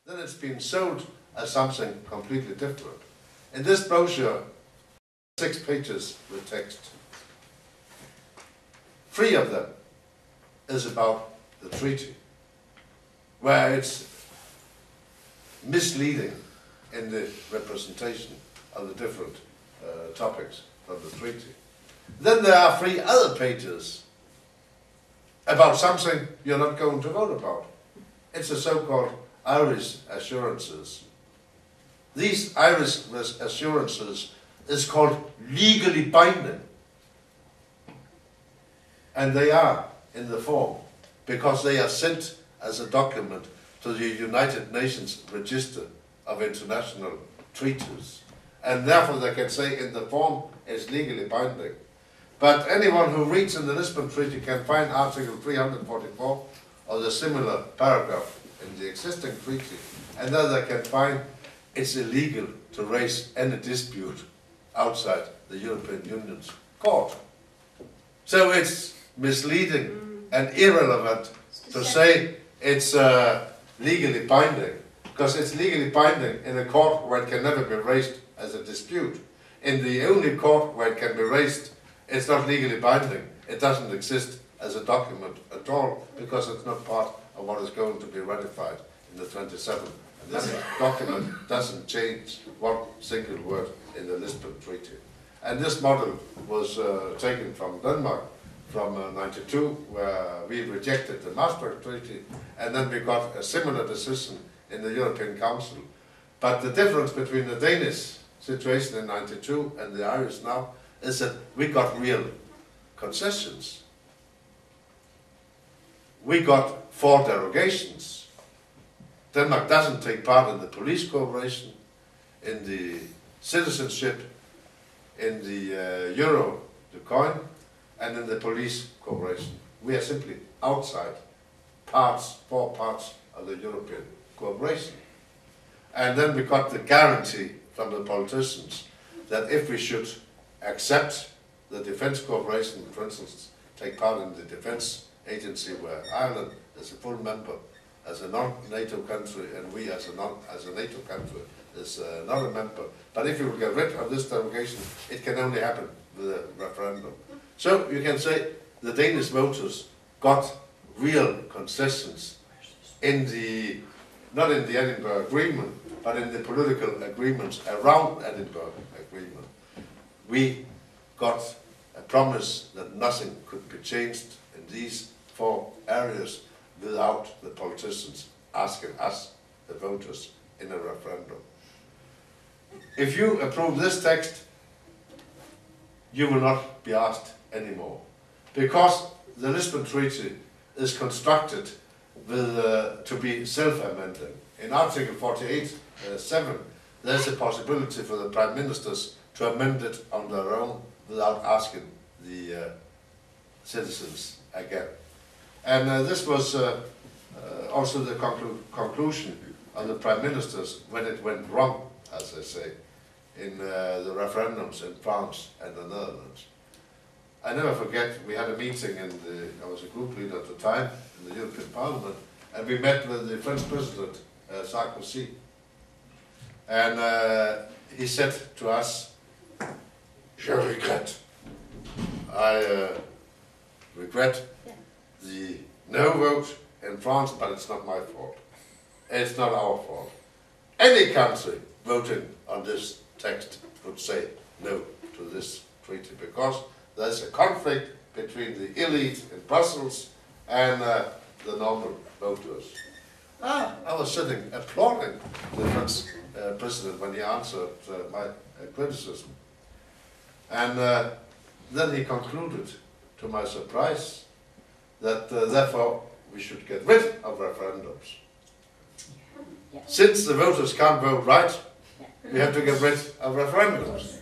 then it's been sold as something completely different. In this brochure, 6 pages with text. 3 of them is about the treaty, where it's misleading in the representation of the different topics from the treaty. Then there are 3 other pages about something you're not going to vote about. It's the so-called Irish assurances. These Irish assurances is called legally binding. And they are in the form because they are sent as a document to the United Nations Register of International Treaties. And therefore they can say in the form it's legally binding. But anyone who reads in the Lisbon Treaty can find Article 344 or the similar paragraph in the existing treaty, and then they can find it's illegal to raise any dispute outside the European Union's court. So it's misleading and irrelevant to say it's legally binding, because it's legally binding in a court where it can never be raised as a dispute. In the only court where it can be raised, it's not legally binding. It doesn't exist as a document at all, because it's not part of what is going to be ratified in the 27th. And this document doesn't change one single word in the Lisbon Treaty. And this model was taken from Denmark from 92, where we rejected the Maastricht Treaty, and then we got a similar decision in the European Council. But the difference between the Danish situation in 92 and the Irish now is that we got real concessions. We got 4 derogations. Denmark doesn't take part in the police cooperation, in the citizenship, in the euro, the coin, and in the police cooperation. We are simply outside 4 parts of the European cooperation. And then we got the guarantee from the politicians that if we should accept the defence cooperation, for instance, take part in the defence agency where Ireland is a full member as a non-NATO country, and we as a NATO country is not a member. But if you will get rid of this derogation, it can only happen with a referendum. So you can say the Danish voters got real concessions in the, not in the Edinburgh Agreement, but in the political agreements around Edinburgh Agreement. We got a promise that nothing could be changed in these 4 areas without the politicians asking us, the voters, in a referendum. If you approve this text, you will not be asked anymore, because the Lisbon Treaty is constructed with, to be self-amending. In Article 48(7), there's a possibility for the Prime Ministers to amend it on their own without asking the citizens again. And this was also the conclusion of the Prime Ministers when it went wrong, as they say, in the referendums in France and the Netherlands. I never forget, we had a meeting, and I was a group leader at the time in the European Parliament, and we met with the French President, Sarkozy. And he said to us, "Je regrette. I regret the no vote in France, but it's not my fault. It's not our fault. Any country voting on this text would say no to this treaty, because there's a conflict between the elite in Brussels and the normal voters." I was sitting applauding the French President when he answered my criticism. And then he concluded, to my surprise, that therefore we should get rid of referendums. Since the voters can't vote right, we have to get rid of referendums.